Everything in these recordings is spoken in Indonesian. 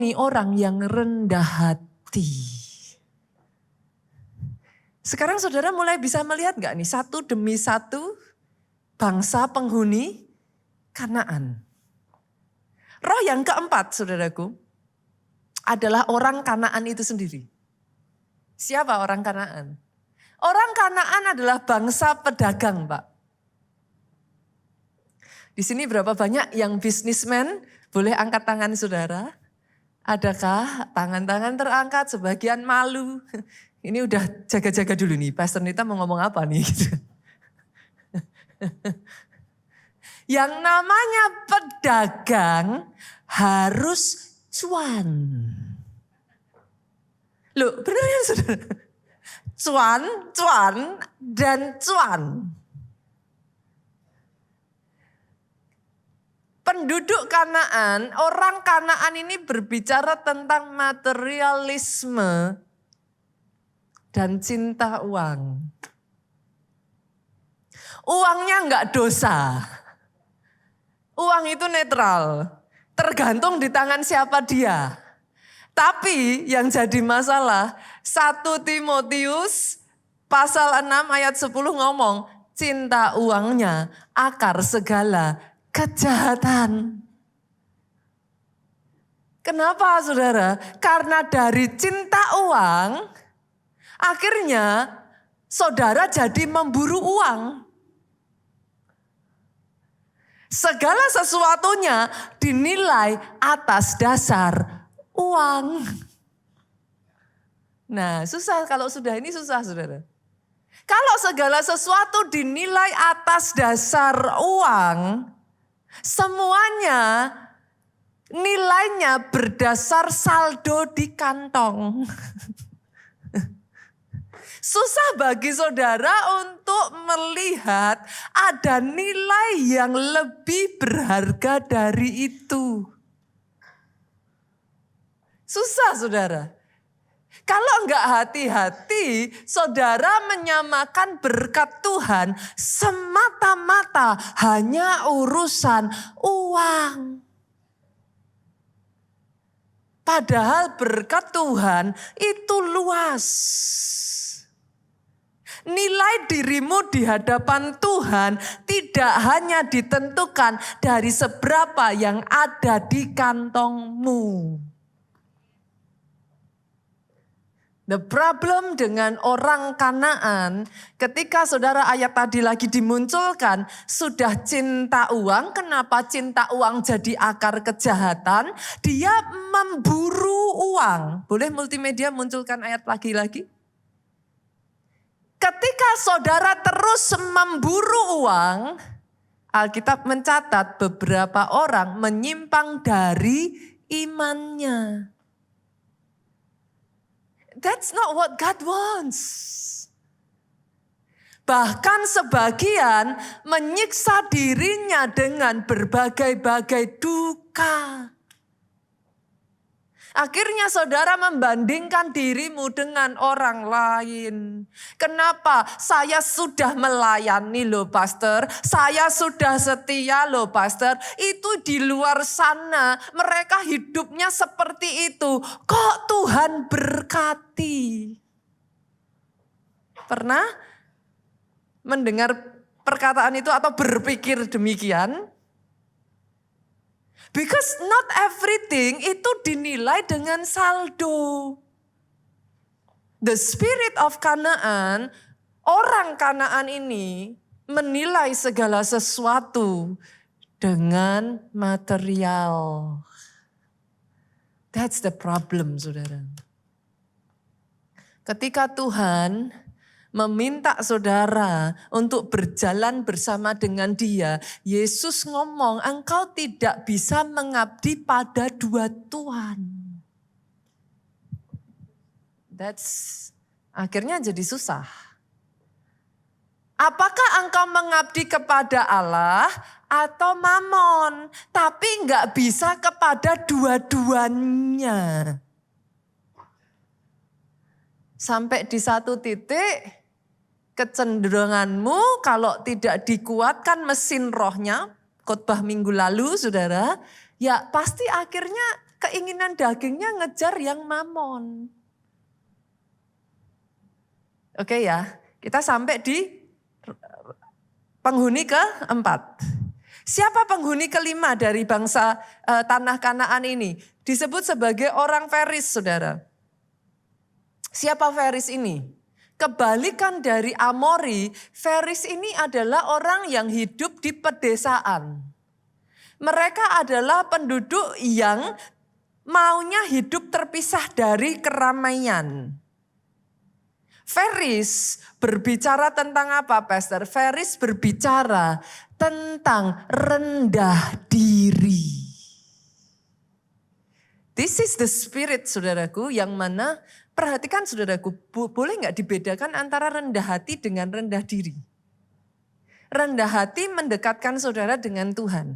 Ini orang yang rendah hati. Sekarang saudara mulai bisa melihat gak nih satu demi satu bangsa penghuni Kanaan. Roh yang keempat saudaraku adalah orang Kanaan itu sendiri. Siapa orang Kanaan? Orang Kanaan adalah bangsa pedagang, Pak. Di sini berapa banyak yang bisnismen? Boleh angkat tangan saudara? Adakah tangan-tangan terangkat, sebagian malu? Ini udah jaga-jaga dulu nih, Pastor Nita mau ngomong apa nih? Yang namanya pedagang harus cuan. Loh, benar ya saudara? Cuan, cuan, dan cuan. Penduduk Kanaan, orang Kanaan ini berbicara tentang materialisme dan cinta uang. Uangnya enggak dosa. Uang itu netral, tergantung di tangan siapa dia. Tapi yang jadi masalah, 1 Timotius pasal 6 ayat 10 ngomong, cinta uangnya akar segala kejahatan. Kenapa saudara? Karena dari cinta uang, akhirnya saudara jadi memburu uang. Segala sesuatunya dinilai atas dasar uang. Nah, susah kalau sudah ini susah saudara. Kalau segala sesuatu dinilai atas dasar uang, semuanya nilainya berdasar saldo di kantong. Susah bagi saudara untuk melihat ada nilai yang lebih berharga dari itu. Susah saudara. Kalau enggak hati-hati, saudara menyamakan berkat Tuhan semata-mata hanya urusan uang. Padahal berkat Tuhan itu luas. Nilai dirimu di hadapan Tuhan tidak hanya ditentukan dari seberapa yang ada di kantongmu. The problem dengan orang Kanaan, ketika saudara ayat tadi lagi dimunculkan, sudah cinta uang. Kenapa cinta uang jadi akar kejahatan? Dia memburu uang. Boleh multimedia munculkan ayat lagi-lagi? Ketika saudara terus memburu uang, Alkitab mencatat beberapa orang menyimpang dari imannya. That's not what God wants. Bahkan sebagian menyiksa dirinya dengan berbagai-bagai duka. Akhirnya saudara membandingkan dirimu dengan orang lain. Kenapa? Saya sudah melayani loh pastor. Saya sudah setia loh pastor. Itu di luar sana mereka hidupnya seperti itu. Kok Tuhan berkati? Pernah mendengar perkataan itu atau berpikir demikian? Because not everything itu dinilai dengan saldo. The spirit of Kanaan, orang Kanaan ini menilai segala sesuatu dengan material. That's the problem, saudara. Ketika Tuhan meminta saudara untuk berjalan bersama dengan Dia, Yesus ngomong, engkau tidak bisa mengabdi pada 2 tuan. That's akhirnya jadi susah. Apakah engkau mengabdi kepada Allah atau Mamon? Tapi enggak bisa kepada dua-duanya. Sampai di satu titik, kecenderunganmu kalau tidak dikuatkan mesin rohnya, khotbah minggu lalu saudara, ya pasti akhirnya Keinginan dagingnya ngejar yang mamon. Oke ya, kita sampai di penghuni keempat. Siapa penghuni kelima dari bangsa tanah Kanaan ini? Disebut sebagai orang Feris, saudara. Siapa Feris ini? Kebalikan dari Amori, Feris ini adalah orang yang hidup di pedesaan. Mereka adalah penduduk yang maunya hidup terpisah dari keramaian. Feris berbicara tentang apa, Pastor? Feris berbicara tentang rendah diri. This is the spirit, saudaraku, yang mana, perhatikan saudaraku, boleh nggak dibedakan antara rendah hati dengan rendah diri? Rendah hati mendekatkan saudara dengan Tuhan.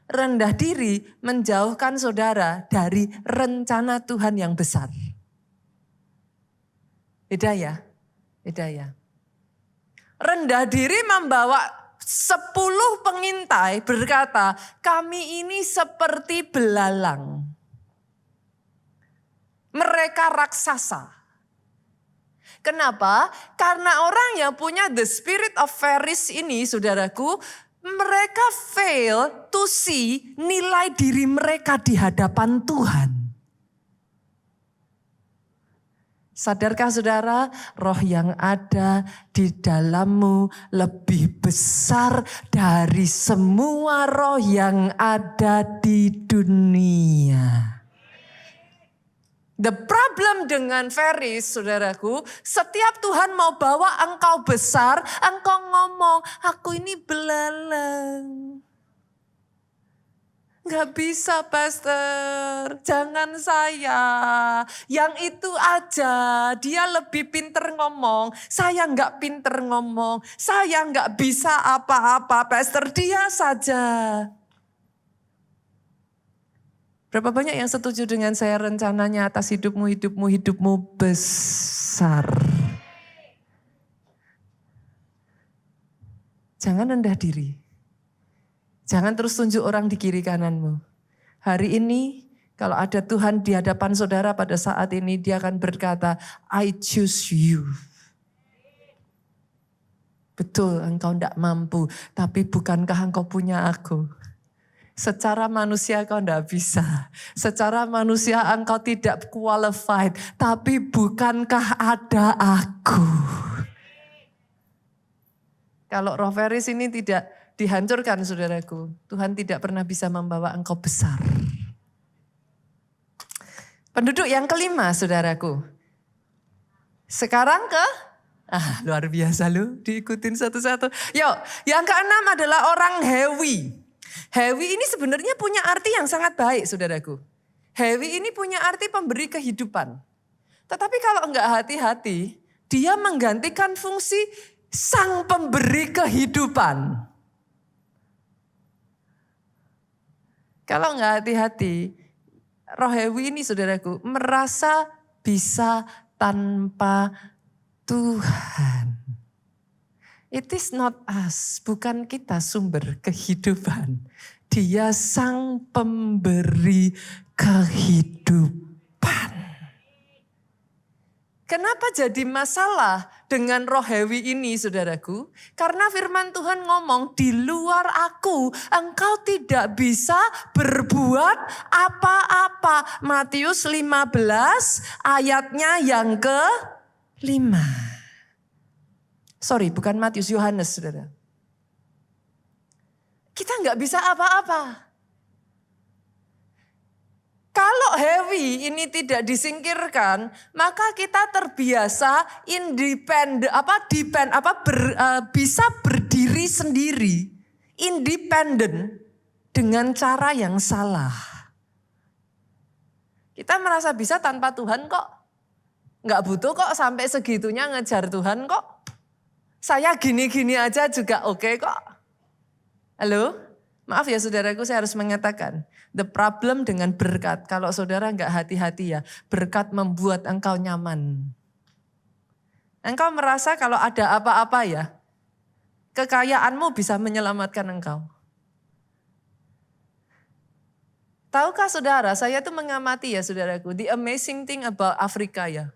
Rendah diri menjauhkan saudara dari rencana Tuhan yang besar. Beda ya? Beda ya. Rendah diri membawa 10 pengintai berkata, kami ini seperti belalang. Mereka raksasa. Kenapa? Karena orang yang punya the spirit of Feris ini, saudaraku, mereka fail to see nilai diri mereka di hadapan Tuhan. Sadarkah saudara, roh yang ada di dalammu lebih besar dari semua roh yang ada di dunia. The problem dengan Feris, saudaraku, setiap Tuhan mau bawa engkau besar, engkau ngomong, aku ini belalang. Gak bisa, Pastor, jangan saya. Yang itu aja, dia lebih pinter ngomong. Saya gak pinter ngomong, saya gak bisa apa-apa, Pastor, dia saja. Berapa banyak yang setuju dengan saya rencananya atas hidupmu besar. Jangan rendah diri. Jangan terus tunjuk orang di kiri kananmu. Hari ini kalau ada Tuhan di hadapan saudara pada saat ini, dia akan berkata, I choose you. Betul, engkau tidak mampu, tapi bukankah engkau punya aku? Secara manusia kau tidak bisa. Secara manusia engkau tidak qualified, tapi bukankah ada aku? Kalau roh Feris ini tidak dihancurkan, saudaraku, Tuhan tidak pernah bisa membawa engkau besar. Penduduk yang kelima, saudaraku. Sekarang luar biasa lu, diikutin satu-satu. Yuk, yang keenam adalah orang Hewi. Hewi ini sebenarnya punya arti yang sangat baik, saudaraku. Hewi ini punya arti pemberi kehidupan. Tetapi kalau enggak hati-hati, dia menggantikan fungsi sang pemberi kehidupan. Kalau enggak hati-hati, roh Hewi ini, saudaraku, merasa bisa tanpa Tuhan. It is not us, bukan kita sumber kehidupan. Dia sang pemberi kehidupan. Kenapa jadi masalah dengan roh Hewi ini, saudaraku? Karena firman Tuhan ngomong, di luar aku engkau tidak bisa berbuat apa-apa. Matius 15 ayatnya yang ke-5. Sorry, bukan Matius, Yohanes, saudara. Kita nggak bisa apa-apa. Kalau Hewi ini tidak disingkirkan, maka kita terbiasa bisa berdiri sendiri, independen dengan cara yang salah. Kita merasa bisa tanpa Tuhan kok. Nggak butuh kok sampai segitunya ngejar Tuhan kok. Saya gini-gini aja juga oke kok. Halo? Maaf ya saudaraku, saya harus mengatakan. The problem dengan berkat, kalau saudara nggak hati-hati ya, berkat membuat engkau nyaman. Engkau merasa kalau ada apa-apa ya, kekayaanmu bisa menyelamatkan engkau. Tahukah saudara, saya tuh mengamati ya saudaraku, the amazing thing about Afrika ya.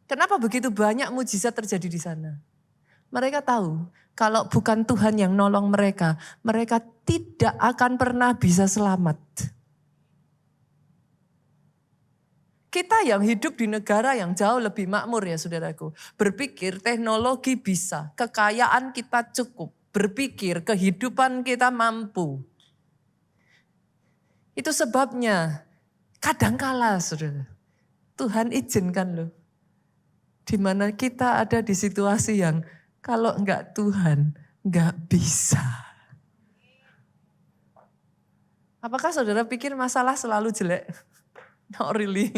Kenapa begitu banyak mujizat terjadi di sana? Mereka tahu kalau bukan Tuhan yang nolong mereka, mereka tidak akan pernah bisa selamat. Kita yang hidup di negara yang jauh lebih makmur ya saudaraku. Berpikir teknologi bisa, kekayaan kita cukup. Berpikir kehidupan kita mampu. Itu sebabnya kadangkala saudara, Tuhan izinkan loh. Di mana kita ada di situasi yang kalau enggak Tuhan, enggak bisa. Apakah saudara pikir masalah selalu jelek? Not really.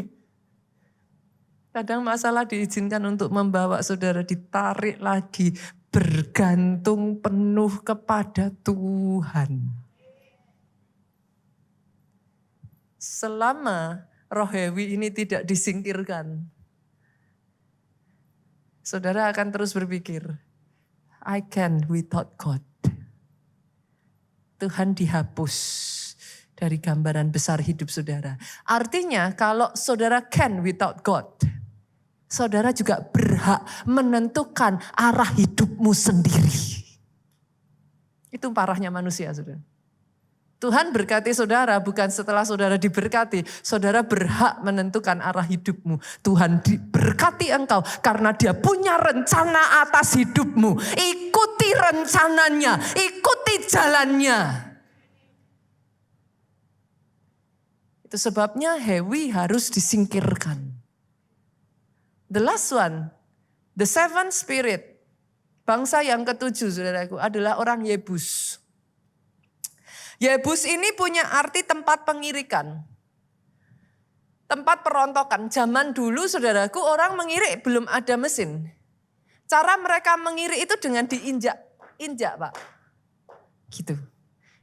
Kadang masalah diizinkan untuk membawa saudara ditarik lagi, bergantung penuh kepada Tuhan. Selama roh hewi ini tidak disingkirkan, saudara akan terus berpikir, I can without God. Tuhan dihapus dari gambaran besar hidup saudara. Artinya kalau saudara can without God, saudara juga berhak menentukan arah hidupmu sendiri. Itu parahnya manusia, saudara. Tuhan berkati saudara bukan setelah saudara diberkati. Saudara berhak menentukan arah hidupmu. Tuhan berkati engkau karena dia punya rencana atas hidupmu. Ikuti rencananya, ikuti jalannya. Itu sebabnya hewi harus disingkirkan. The last one, the seven spirit. Bangsa yang ketujuh saudaraku adalah orang Yebus. Yebus ini punya arti tempat pengirikan. Tempat perontokan. Zaman dulu saudaraku orang mengirik belum ada mesin. Cara mereka mengirik itu dengan diinjak Pak. Gitu.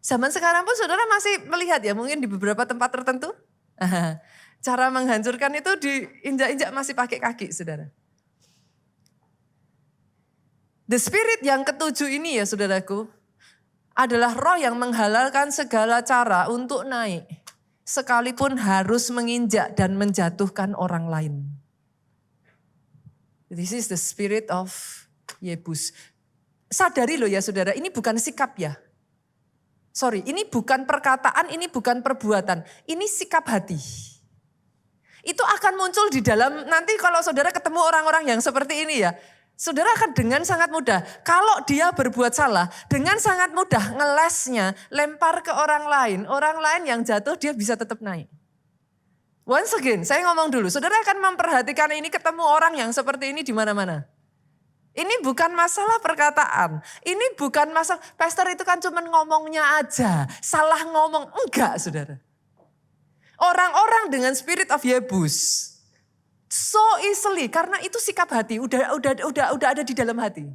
Zaman sekarang pun saudara masih melihat ya mungkin di beberapa tempat tertentu. Cara menghancurkan itu diinjak-injak masih pakai kaki saudara. The spirit yang ketujuh ini ya saudaraku, adalah roh yang menghalalkan segala cara untuk naik. Sekalipun harus menginjak dan menjatuhkan orang lain. This is the spirit of Yebus. Sadari loh ya saudara, ini bukan sikap ya. Sorry, ini bukan perkataan, ini bukan perbuatan. Ini sikap hati. Itu akan muncul di dalam, nanti kalau saudara ketemu orang-orang yang seperti ini ya. Saudara akan dengan sangat mudah, kalau dia berbuat salah, dengan sangat mudah ngelesnya, lempar ke orang lain yang jatuh dia bisa tetap naik. Once again, saya ngomong dulu, saudara akan memperhatikan ini ketemu orang yang seperti ini di mana-mana. Ini bukan masalah perkataan, ini bukan masalah, pastor itu kan cuma ngomongnya aja, salah ngomong, enggak saudara. Orang-orang dengan spirit of Yebus, so easily, karena itu sikap hati, udah ada di dalam hati.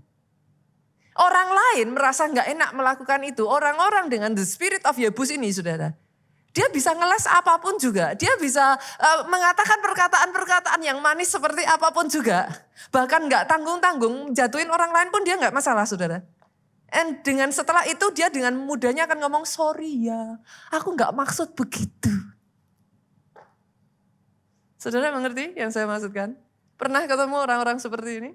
Orang lain merasa nggak enak melakukan itu. Orang-orang dengan the spirit of Yebus ini, saudara, dia bisa ngeles apapun juga. Dia bisa mengatakan perkataan-perkataan yang manis seperti apapun juga. Bahkan nggak tanggung-tanggung, jatuhin orang lain pun dia nggak masalah, saudara. And dengan setelah itu dia dengan mudahnya akan ngomong, sorry ya, aku nggak maksud begitu. Saudara mengerti yang saya maksudkan? Pernah ketemu orang-orang seperti ini?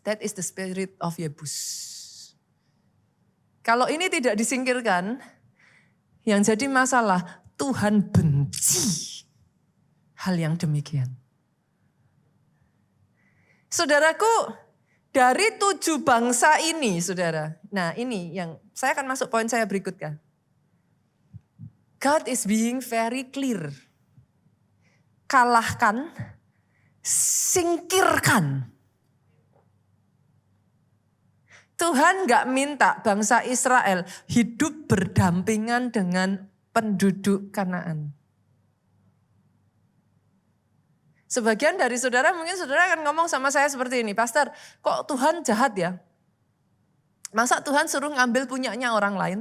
That is the spirit of Yebus. Kalau ini tidak disingkirkan, yang jadi masalah Tuhan benci hal yang demikian. Saudaraku, dari 7 bangsa ini saudara. Nah ini yang saya akan masuk poin saya berikutnya. God is being very clear. Kalahkan, singkirkan. Tuhan gak minta bangsa Israel hidup berdampingan dengan penduduk Kanaan. Sebagian dari saudara mungkin saudara akan ngomong sama saya seperti ini, Pastor, kok Tuhan jahat ya? Masa Tuhan suruh ngambil punyanya orang lain?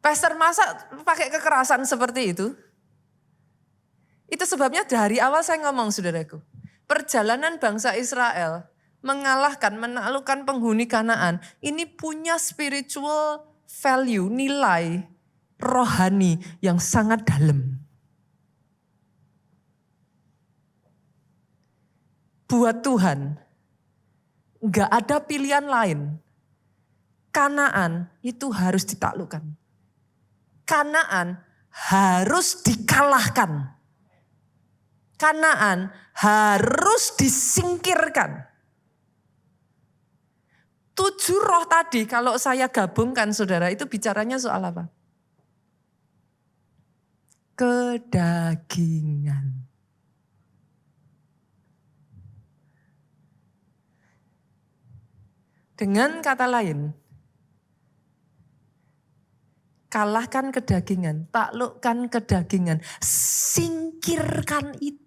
Pastor, masa pakai kekerasan seperti itu? Itu sebabnya dari awal saya ngomong saudaraku. Perjalanan bangsa Israel mengalahkan, menaklukkan penghuni Kanaan. Ini punya spiritual value, nilai rohani yang sangat dalam. Buat Tuhan, gak ada pilihan lain. Kanaan itu harus ditaklukkan. Kanaan harus dikalahkan. Kanaan harus disingkirkan. 7 roh tadi kalau saya gabungkan saudara itu bicaranya soal apa? Kedagingan. Dengan kata lain, kalahkan kedagingan, taklukkan kedagingan, singkirkan itu.